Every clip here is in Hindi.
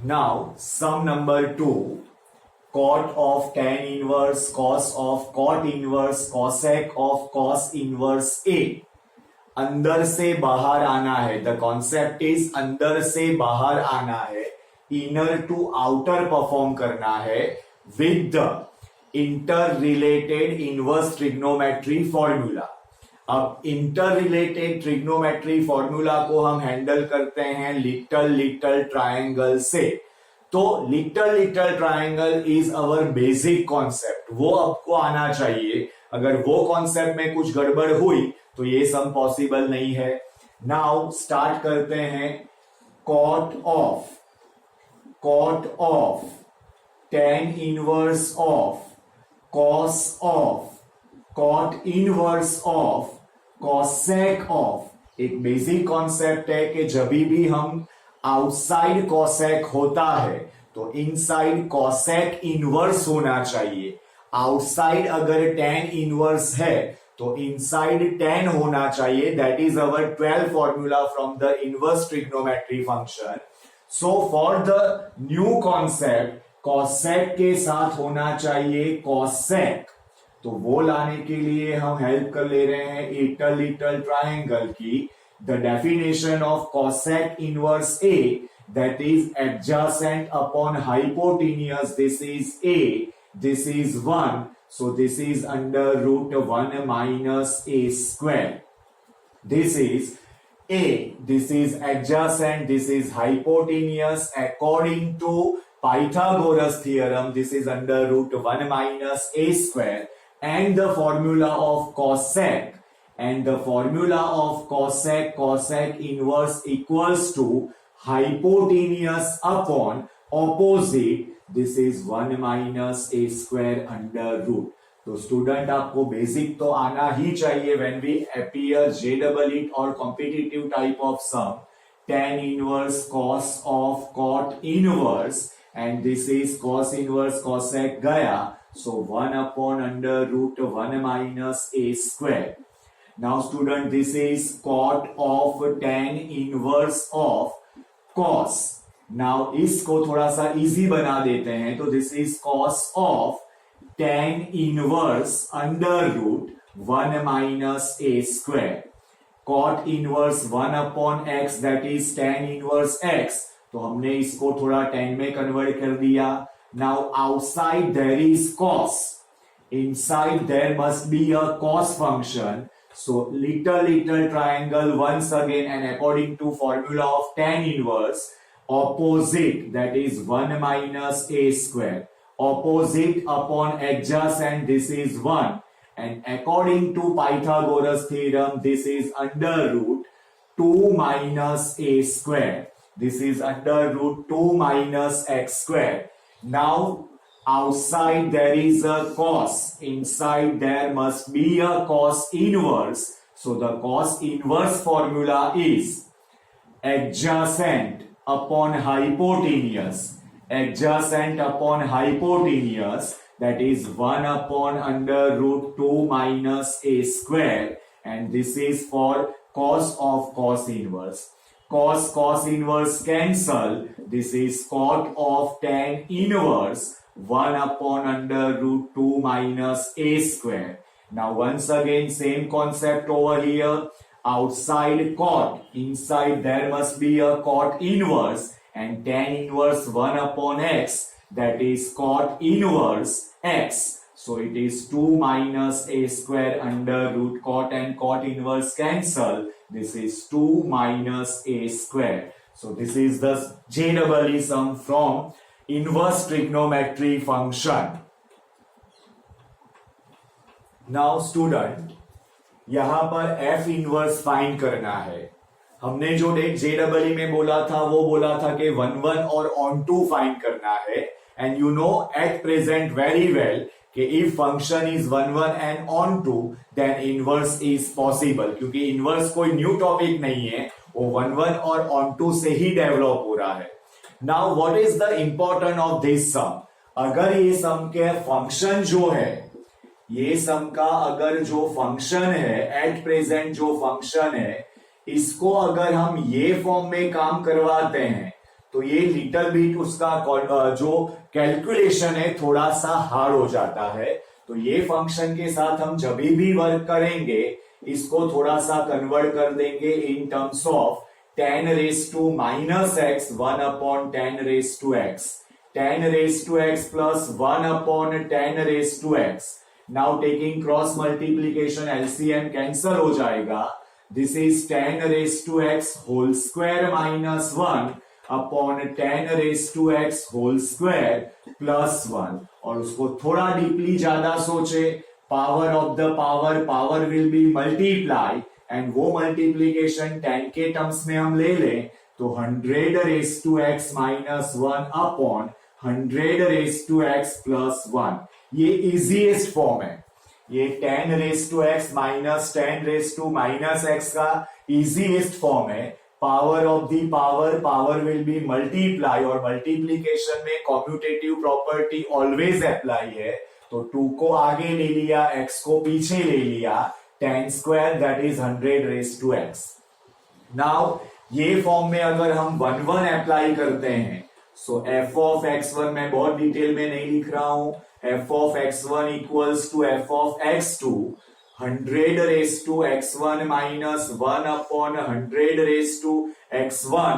Now, sum number 2, cot of tan inverse cos of cot inverse cosec of cos inverse A. अंदर से बाहर आना है. द कॉन्सेप्ट इज अंदर से बाहर आना है, इनर टू आउटर परफॉर्म करना है with the inter related inverse trigonometry formula. अब इंटर रिलेटेड ट्रिग्नोमेट्री फॉर्मूला को हम हैंडल करते हैं लिटल लिटल ट्रायंगल से. तो little little triangle is our basic concept, वो आपको आना चाहिए. अगर वो कॉन्सेप्ट में कुछ गड़बड़ हुई तो ये सम पॉसिबल नहीं है. नाउ स्टार्ट करते हैं. Cot of tan inverse of cos of cot inverse of cosec of. एक बेसिक कॉन्सेप्ट है कि जब भी हम आउटसाइड कॉसेक होता है तो इनसाइड कॉसेक इनवर्स होना चाहिए. आउटसाइड अगर tan इनवर्स है तो इनसाइड tan होना चाहिए. That is our 12 formula from the inverse trigonometry function. So for the new concept cosec के साथ होना चाहिए कॉसेक. तो वो लाने के लिए हम हेल्प कर ले रहे हैं लिटल लिटल ट्रायंगल की. The definition of cosec inverse A, that is adjacent upon hypotenuse. This is a, this is 1, so this is under root 1 minus a square. This is a, this is adjacent, this is hypotenuse. According to Pythagoras theorem, this is under root 1 minus a square. And the formula of cosec, and the formula of cosec inverse equals to hypotenuse upon opposite. This is 1 minus a square under root. तो स्टूडेंट आपको बेसिक तो आना ही चाहिए व्हेन वी अपीयर जेडबल और competitive type of sum. tan inverse cos of cot inverse and this is cos inverse cosec गया. So 1 upon under root 1 minus a square. Now student this is cot of tan inverse of cos. Now इसको थोड़ा सा इजी बना देते हैं. तो this is cos of tan inverse under root 1 minus a square. Cot inverse 1 upon x, that is tan inverse x. तो हमने इसको थोड़ा tan में कन्वर्ट कर दिया. Now outside there is cos, inside there must be a cos function. So little triangle once again, and according to formula of tan inverse, opposite, that is 1 minus a square, opposite upon adjacent, this is 1, and according to Pythagoras theorem, this is under root 2 minus a square. This is under root 2 minus x square. Now outside there is a cos, inside there must be a cos inverse. So the cos inverse formula is adjacent upon hypotenuse, adjacent upon hypotenuse, that is 1 upon under root 2 minus a square, and this is for cos of cos inverse. Cos inverse cancel. This is cot of tan inverse 1 upon under root 2 minus a square. Now once again same concept over here. Outside cot, inside there must be a cot inverse, and tan inverse 1 upon x, that is cot inverse x. So it is 2 minus a square under root cot, and cot inverse cancel. This is 2 minus a square. So this is the J-double sum from inverse trigonometry function. Now student, यहां पर f इनवर्स फाइंड करना है. हमने जो डेट JEE में बोला था वो बोला था कि 1 और on 2 फाइंड करना है. And you know at present very well कि if function is 1 and on 2 then inverse is possible, क्योंकि इनवर्स कोई न्यू टॉपिक नहीं है, वो 1 और on 2 से ही डेवलप हो रहा है. Now what is the important of this sum? अगर ये सम के फंक्शन जो है, ये सम का अगर जो फंक्शन है एट प्रेजेंट जो फंक्शन है, इसको अगर हम ये फॉर्म में काम करवाते हैं तो ये लिटिल बिट उसका जो कैलकुलेशन है थोड़ा सा हार्ड हो जाता है। तो ये फंक्शन के साथ हम जब भी वर्क करेंगे इसको थोड़ा सा कन्वर्ट कर देंगे in terms of tan raised to minus x 1 upon tan raised to x, tan raised to x plus 1 upon tan raised to x. Now taking cross multiplication LCM cancel हो जाएगा। This is tan raised to x whole square minus 1 upon tan raised to x whole square plus 1। और उसको थोड़ा डीपली ज्यादा सोचे, power of the power will be multiply and वो मल्टीप्लीकेशन tan के टर्म्स में हम ले लें तो 100 raised to x minus 1 upon 100 raised to x plus 1। ये इजीएस्ट फॉर्म है, ये tan raised to x minus tan raised to minus x का इजीएस्ट फॉर्म है। Power of the power will be multiply, और मल्टीप्लीकेशन में कॉम्यूटेटिव प्रॉपर्टी ऑलवेज अप्लाई है। तो 2 को आगे ले लिया, x को पीछे ले लिया, tan square that is 100 raised to x। Now ये फॉर्म में अगर हम 1 अप्लाई करते हैं, सो f of x1 मैं बहुत डिटेल में नहीं लिख रहा हूं, f of x1 equals to f of x2 100 raised to x1 minus 1 upon 100 raised to x1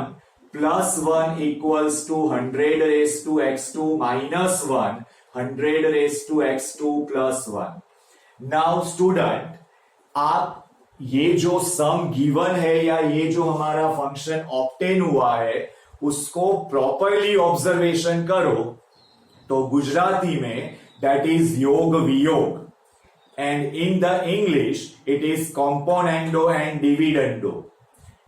plus 1 equals to 100 raised to x2 minus 1 100 raised to x2 plus 1। Now student, आप ये जो सम गिवन है या ये जो हमारा फंक्शन ऑब्टेन हुआ है उसको प्रॉपरली ऑब्जर्वेशन करो तो गुजराती में दैट इज योग वियोग, and in the English it is componendo and dividendo.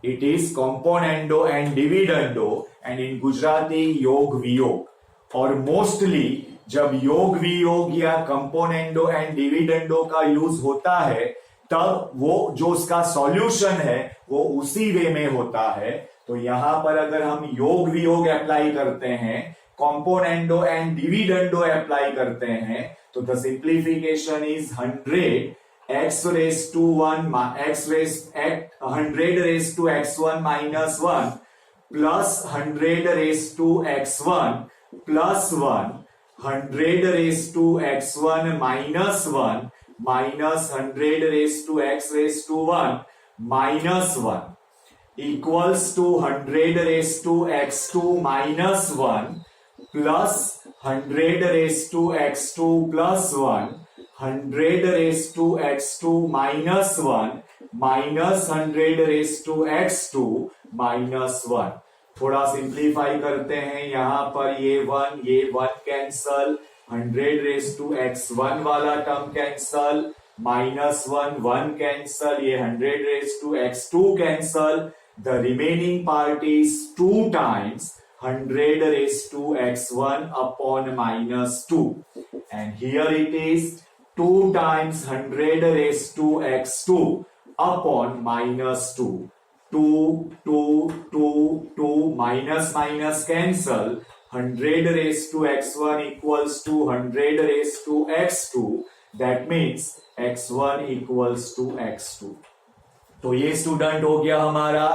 It is componendo and dividendo and in Gujarati योग वियोग। और मोस्टली जब योग वियोग या कंपोनेंडो एंड डिविडेंडो का यूज होता है तब वो जो उसका सॉल्यूशन है वो उसी वे में होता है। तो यहां पर अगर हम योग वियोग अप्लाई करते हैं, कंपोनेंडो एंड डिविडेंडो अप्लाई करते हैं, तो the simplification is 100 x raised to 1 100 raised to x1 minus 1 plus 100 raised to x1 plus 1 100 raised to x1 minus 1 minus 100 raised to x raised to 1 minus 1 equals to 100 raised to x2 minus 1 plus 100 raised to x2 plus 1 100 raised to x2 minus 1 minus 100 raised to x2 minus 1। थोड़ा सिंप्लीफाई करते हैं, यहां पर ये 1 कैंसल, 100 raised to x1 वाला टर्म कैंसल, minus 1 कैंसल, ये 100 raised to x2 cancel. The remaining part is 2 times 100 raised to x1 upon minus 2, and here it is 2 times 100 raised to x2 upon minus 2। 2 minus cancel, 100 raised to x1 equals to 100 raised to x2, that means x1 equals to x2। तो ये स्टूडेंट हो गया हमारा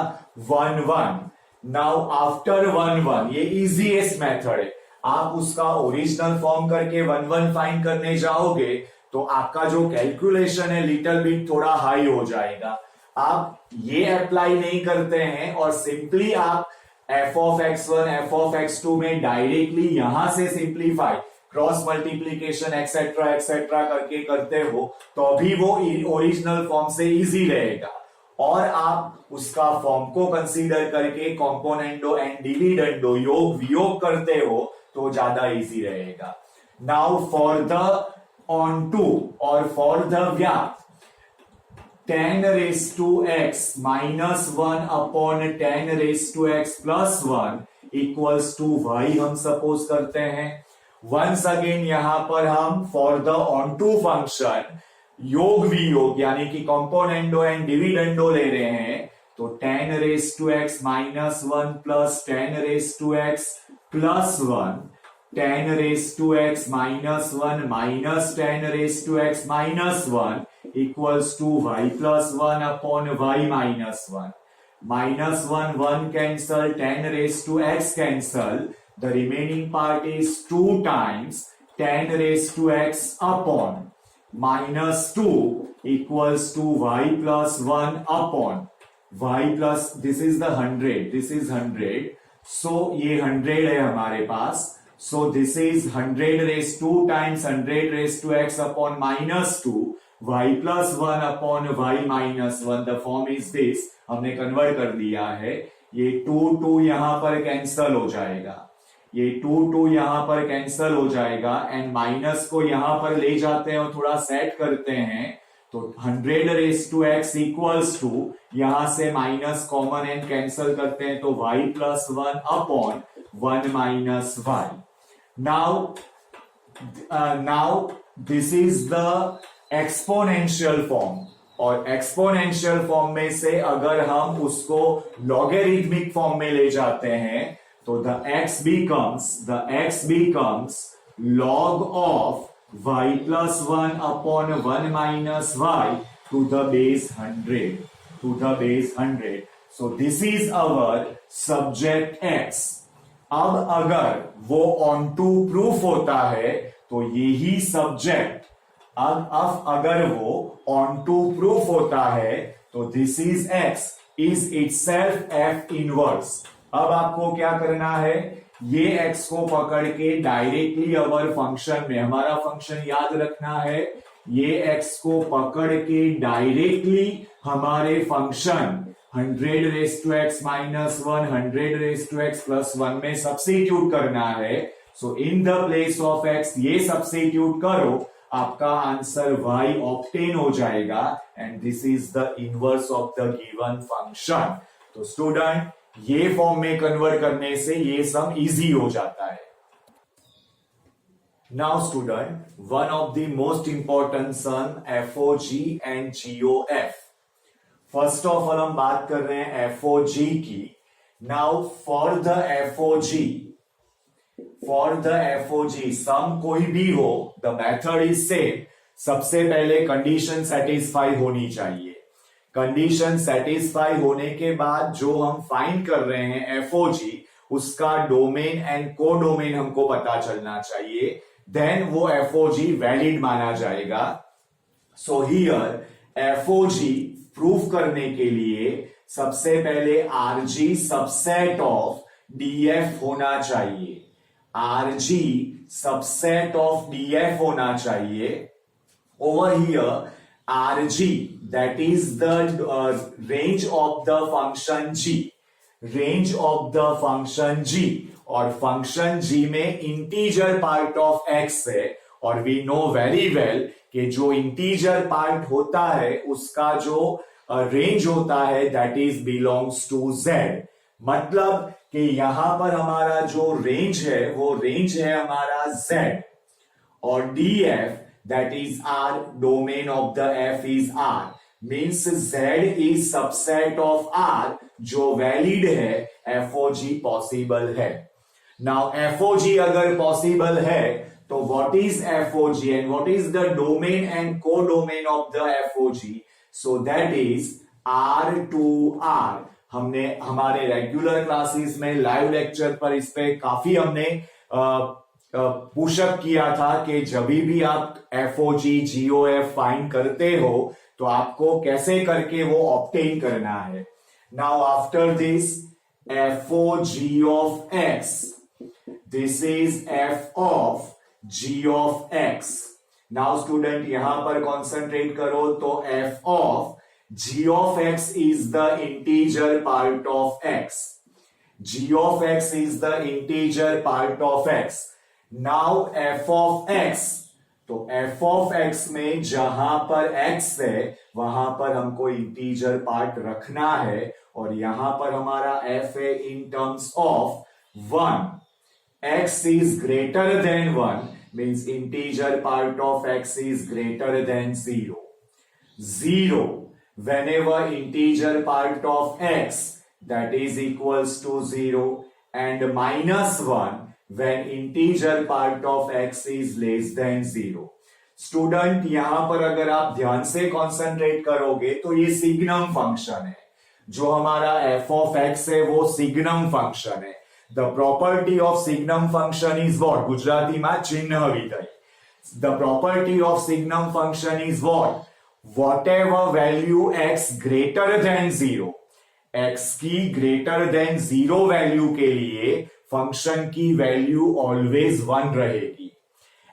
1 नाउ आफ्टर 1 ये इजीएस्ट मेथड है। आप उसका ओरिजिनल फॉर्म करके 1 फाइंड करने जाओगे तो आपका जो कैलकुलेशन है लिटिल बिट थोड़ा हाई हो जाएगा। आप ये अप्लाई नहीं करते हैं और सिंपली आप f of x1 f of x2 में डायरेक्टली यहां से simplify cross multiplication etcetera etcetera करके करते हो तो अभी वो ओरिजिनल फॉर्म से इजी रहेगा। और आप उसका फॉर्म को कंसीडर करके कंपोनेंडो एंड डिविडेंडो योग वियोग करते हो तो ज्यादा इजी रहेगा। Now for the onto और फॉर द व्याप, tan raised to x minus 1 upon tan raised to x plus 1 equals to y हम सपोज करते हैं। वंस अगेन यहां पर हम for the onto function योग वियोग यानी कि कंपोनेंडो एंड डिविडेंडो ले रहे हैं, तो tan raised to x minus 1 plus tan raised to x plus 1 tan raised to x minus 1 minus tan raised to x minus 1 equals to y plus 1 upon y minus 1। -1 1 cancel, 10 raised to x cancel, the remaining part is 2 times 10 raised to x upon -2 equals to y plus 1 upon y plus, this is the 100, this is 100, so ये 100 है हमारे पास, so this is 100 raised 2 times 100 raised to x upon -2 y plus 1 upon y minus 1, the form is this, हमने कन्वर्ट कर दिया है, ये 2 यहां पर कैंसल हो जाएगा, ये 2 यहां पर कैंसल हो जाएगा एंड माइनस को यहां पर ले जाते हैं और थोड़ा सेट करते हैं, तो 100 raise to x equals to, यहां से माइनस कॉमन एंड कैंसल करते हैं तो y plus 1 upon 1 minus y. Now this is the exponential form, और एक्सपोनेंशियल फॉर्म में से अगर हम उसको लॉगरिथमिक फॉर्म में ले जाते हैं तो the x becomes log of y plus 1 upon 1 minus y to the base 100. So this is our subject x. अब अगर वो onto proof होता है तो यही subject, अब अगर वो onto proof होता है तो this is x is itself f inverse. अब आपको क्या करना है, ये x को पकड़ के डायरेक्टली अवर फंक्शन में, हमारा फंक्शन याद रखना है, ये x को पकड़ के डायरेक्टली हमारे function 100 raise to x minus 1 100 raise to x plus 1 में सब्स्टिट्यूट करना है. So in the place of x ये सब्स्टिट्यूट करो, आपका आंसर y ऑब्टेन हो जाएगा and this is the inverse of the given function. तो स्टूडेंट ये फॉर्म में कन्वर्ट करने से ये सम इजी हो जाता है. Now student, one of the most important sum FOG and GOF. First of all हम बात कर रहे हैं FOG की. नाउ फॉर द FOG सम कोई भी हो, द मेथड इज सेम. सबसे पहले कंडीशन सेटिस्फाई होनी चाहिए. कंडीशन सेटिस्फाई होने के बाद जो हम फाइंड कर रहे हैं FOG, उसका डोमेन एंड को डोमेन हमको पता चलना चाहिए, देन वो FOG वैलिड माना जाएगा. सो हियर FOG प्रूफ करने के लिए सबसे पहले RG सबसेट ऑफ DF होना चाहिए. RG सबसेट ऑफ DF होना चाहिए. Over here RG, that is the range of the function G, range of the function G, और function G में integer part of x है, और we know very well कि जो integer part होता है उसका जो range होता है that is belongs to Z. मतलब कि यहां पर हमारा जो range है वो range है हमारा Z, और DF that is R, domain of the F is R, means Z is subset of R, जो valid है FOG possible है. Now FOG अगर possible है तो what is FOG and what is the domain and co-domain of the FOG? So that is R to R. हमने हमारे रेगुलर क्लासेस में लाइव लेक्चर पर इस पे काफी हमने पुशअप किया था कि जब भी आप FOG GOF फाइंड करते हो तो आपको कैसे करके वो ऑब्टेन करना है. Now after this FOG of x, this is F of G of x. Now student यहां पर कॉन्सेंट्रेट करो, तो F of G of x is the integer part of x. G of x is the integer part of x. Now f of x, तो f ऑफ x में जहां पर x है वहां पर हमको इंटीजर पार्ट रखना है, और यहां पर हमारा f है in terms of 1. x is greater than 1 means integer part of x is greater than 0. 0 whenever integer part of x that is equals to 0, and -1 when integer part of x is less than 0. Student यहां पर अगर आप ध्यान से कॉन्सेंट्रेट करोगे तो ये सिग्नम फंक्शन है. जो हमारा एफ ऑफ एक्स है वो सिग्नम फंक्शन है. The property of signum function is what? ગુજરાતીમાં ચિહ્ન વિધેય. The property of signum function is what? whatever value x greater than 0, x की greater than 0 वैल्यू के लिए फंक्शन की वैल्यू ऑलवेज 1 रहेगी.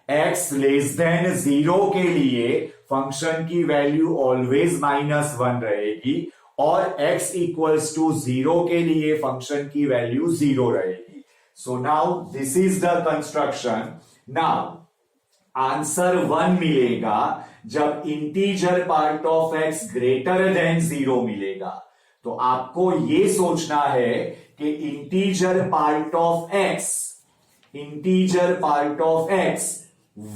x लेस देन 0 के लिए फंक्शन की वैल्यू ऑलवेज -1 रहेगी और x इक्वल्स टू 0 के लिए फंक्शन की वैल्यू 0 रहेगी. So now this is the construction. Now answer 1 मिलेगा जब integer part of x greater than 0 मिलेगा. तो आपको ये सोचना है कि इंटीजर पार्ट ऑफ x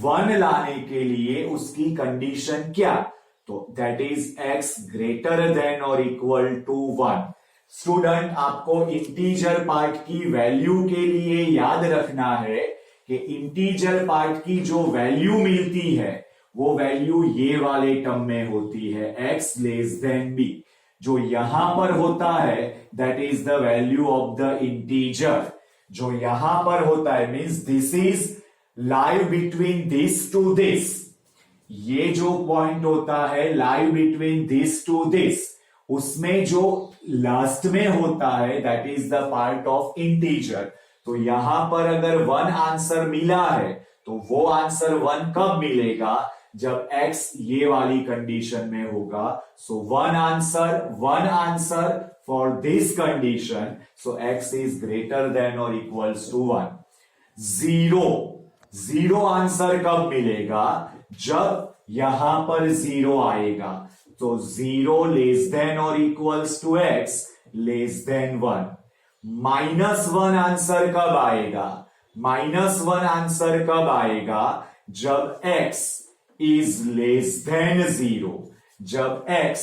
1 लाने के लिए उसकी कंडीशन क्या? तो that is x greater than और इक्वल टू 1. स्टूडेंट, आपको इंटीजर पार्ट की वैल्यू के लिए याद रखना है कि इंटीजर पार्ट की जो वैल्यू मिलती है वो वैल्यू ये वाले टर्म में होती है, x लेस देन b. जो यहां पर होता है that is the value of the integer. जो यहां पर होता है means this is live between this to this. ये जो पॉइंट होता है live between this to this, उसमें जो लास्ट में होता है that is the part of integer. तो यहां पर अगर 1 आंसर मिला है तो वो आंसर 1 कब मिलेगा? जब x ये वाली कंडीशन में होगा. So one answer for this condition. So x is greater than और इक्वल्स टू 1. जीरो आंसर कब मिलेगा? जब यहां पर 0 आएगा. तो 0 लेस देन और equals to x less than 1. -1 answer कब आएगा? -1 आंसर कब आएगा? जब x इज लेस देन 0. जब x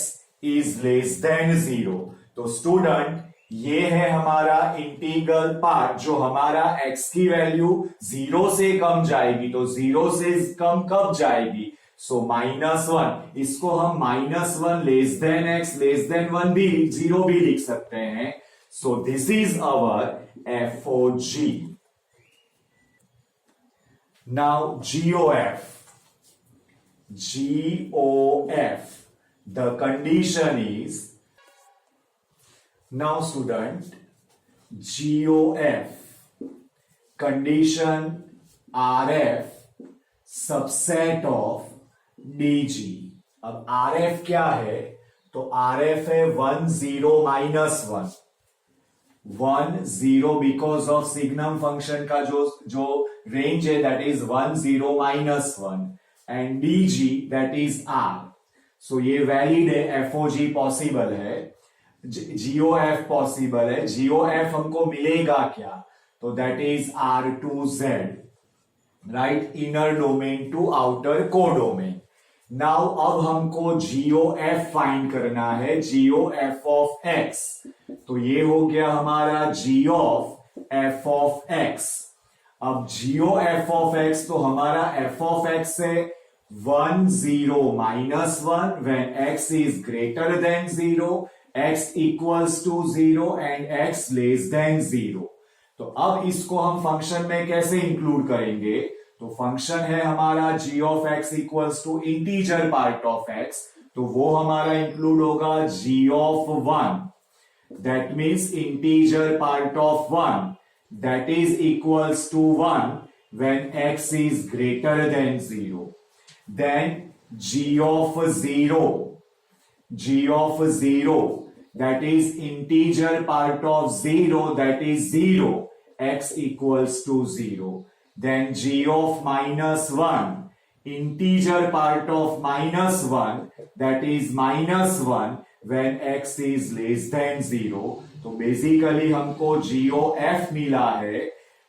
इज लेस देन 0. तो स्टूडेंट, ये है हमारा इंटीग्रल पार्ट. जो हमारा x की वैल्यू 0 से कम जाएगी. तो 0 से कम कब जाएगी? सो -1. इसको हम -1 less than x less than 1 भी 0 भी लिख सकते हैं. So this is our FOG. Now GOF. The condition is, now student, GOF condition RF subset of DG. अब RF क्या है? तो RF है 1 0 -1. 1 0 बिकॉज ऑफ सिग्नम फंक्शन का जो रेंज है that is 1 0 -1 and DG that is R. So ये वैलिड है. FOG पॉसिबल है. GOF पॉसिबल है. GOF हमको मिलेगा क्या? तो that is R2Z, right? Inner domain to outer codomain. Now अब हमको GOF फाइंड करना है. GOF of x. तो ये हो गया हमारा G of f of x. अब GOF ऑफ x तो हमारा f ऑफ x है 1 0 -1 when x is greater than 0, x equals to 0 and x less than 0. तो अब इसको हम फंक्शन में कैसे इंक्लूड करेंगे? तो फंक्शन है हमारा g of x equals to integer part of x. तो वो हमारा इंक्लूड होगा g of 1. That means integer part of 1 that is equals to 1 when x is greater than 0. Then g of 0 that is integer part of 0 that is 0, x equals to 0. Then g of -1 integer part of -1 that is -1 when x is less than 0. तो बेसिकली हमको GOF मिला है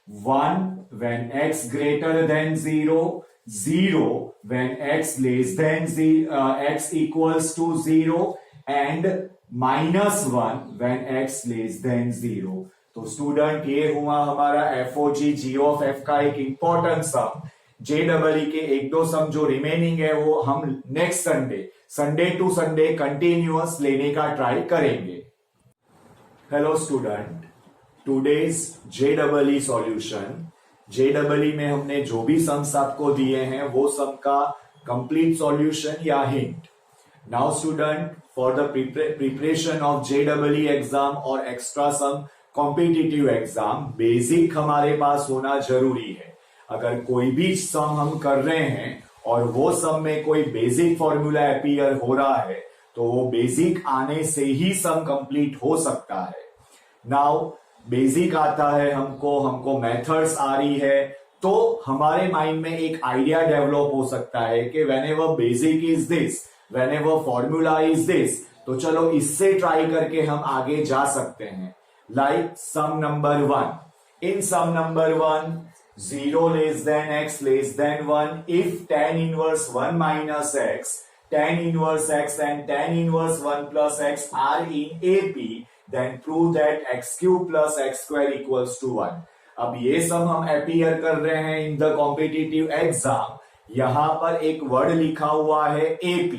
1 when x greater than 0, 0 when x less than 0, x equals to 0 and -1 when x less than 0. तो स्टूडेंट ये हुआ हमारा FOG G ऑफ F का एक इंपॉर्टेंट सम. JEE के एक दो सम जो रिमेनिंग है वो हम next Sunday to Sunday continuous लेने का ट्राई करेंगे. Hello student, today's JEE solution. JEE में हमने जो भी सम्स आपको दिए हैं वो सम का कंप्लीट सॉल्यूशन या hint. Now student, for the preparation of JEE exam और एक्स्ट्रा सम कॉम्पिटिटिव एग्जाम, बेसिक हमारे पास होना जरूरी है। अगर कोई भी सम हम कर रहे हैं और वो सम में कोई बेसिक फॉर्मूला अपीयर हो रहा है तो वो बेसिक आने से ही सम कंप्लीट हो सकता है। नाउ बेसिक आता है हमको मेथड्स आ रही है, तो हमारे माइंड में एक आइडिया डेवलप हो सकता है कि whenever basic is this, whenever formula is this, तो चलो इससे ट्राई करके हम आगे जा सकते हैं। Like some number 1। In some number 1, 0 less than x less than 1 if tan inverse 1 minus x, tan inverse x and tan inverse 1 plus x are in AP, then prove that x cube plus x square equals to 1। अब ये सब हम अपीयर कर रहे हैं इन द कॉम्पिटिटिव एग्जाम। यहां पर एक वर्ड लिखा हुआ है AP।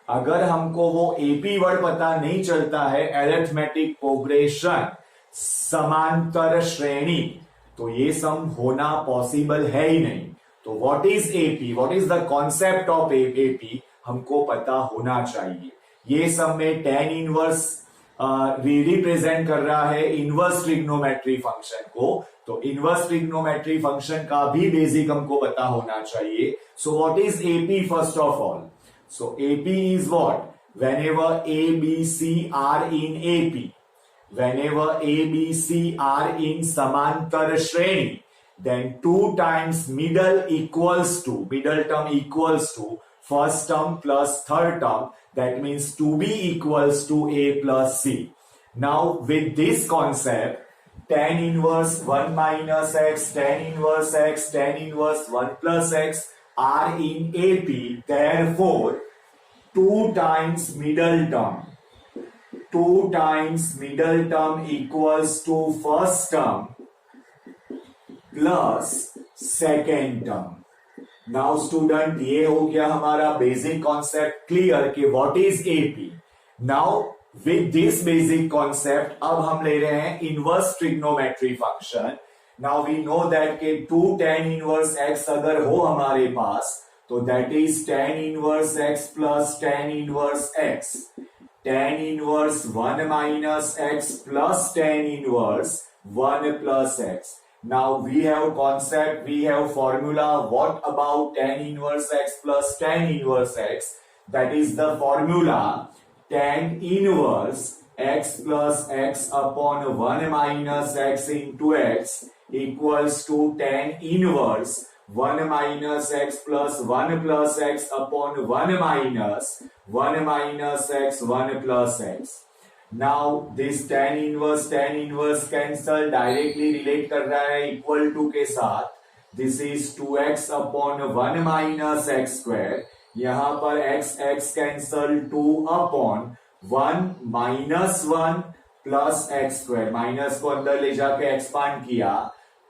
अगर हमको वो AP वर्ड पता नहीं चलता है, अरिथमेटिक प्रोग्रेशन, समांतर श्रेणी, तो ये सम होना पॉसिबल है ही नहीं। तो what is AP, what is the concept of AP, हमको पता होना चाहिए। ये सम में tan इनवर्स रिप्रेजेंट कर रहा है इनवर्स ट्रिग्नोमेट्री फंक्शन को, तो इनवर्स ट्रिग्नोमेट्री फंक्शन का भी बेसिक हमको पता होना चाहिए। So what is AP first of all? So AP is what? whenever A, B, C are in AP, whenever A, B, C are in समांतर श्रेणी, then 2 times middle term equals to first term plus third term, that means 2B equals to A plus C. Now with this concept, tan inverse 1 minus x, tan inverse x, tan inverse 1 plus x are in AP, therefore 2 times middle term equals to first term plus second term। Now student, ये हो गया हमारा बेसिक कॉन्सेप्ट क्लियर कि what is AP। Now with this basic concept अब हम ले रहे हैं inverse trigonometry function. Now we know that के 2 tan इनवर्स x अगर हो हमारे पास तो that is tan inverse x plus tan inverse x, tan inverse 1 minus x plus tan inverse 1 plus x। Now we have concept, we have formula. What about tan inverse x plus tan inverse x? That is the formula tan inverse x plus x upon 1 minus x into x equals to tan inverse 1 minus x plus 1 plus x upon 1 minus x 1 plus x। Now this tan inverse cancel, directly relate कर रहा है equal to के साथ। This is 2x upon 1 minus x square, यहां पर x cancel 2 upon 1 minus 1 plus x square, minus को अंदर ले जाके एक्सपांड किया,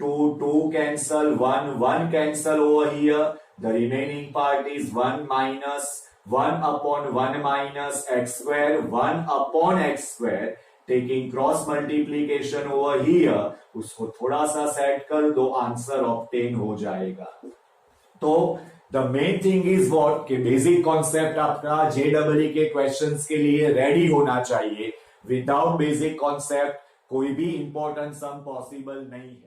2 cancel, 1 cancel over here, the remaining part is 1 minus 1 upon 1 minus x square, 1 upon x square, taking cross multiplication over here, उसको थोड़ा सा सेट कर दो, आंसर ऑब्टेन हो जाएगा। तो the main thing is what कि बेसिक कॉन्सेप्ट आपका JEE के क्वेश्चंस के लिए रेडी होना चाहिए। विदाउट बेसिक कॉन्सेप्ट कोई भी इंपॉर्टेंट सम पॉसिबल नहीं है।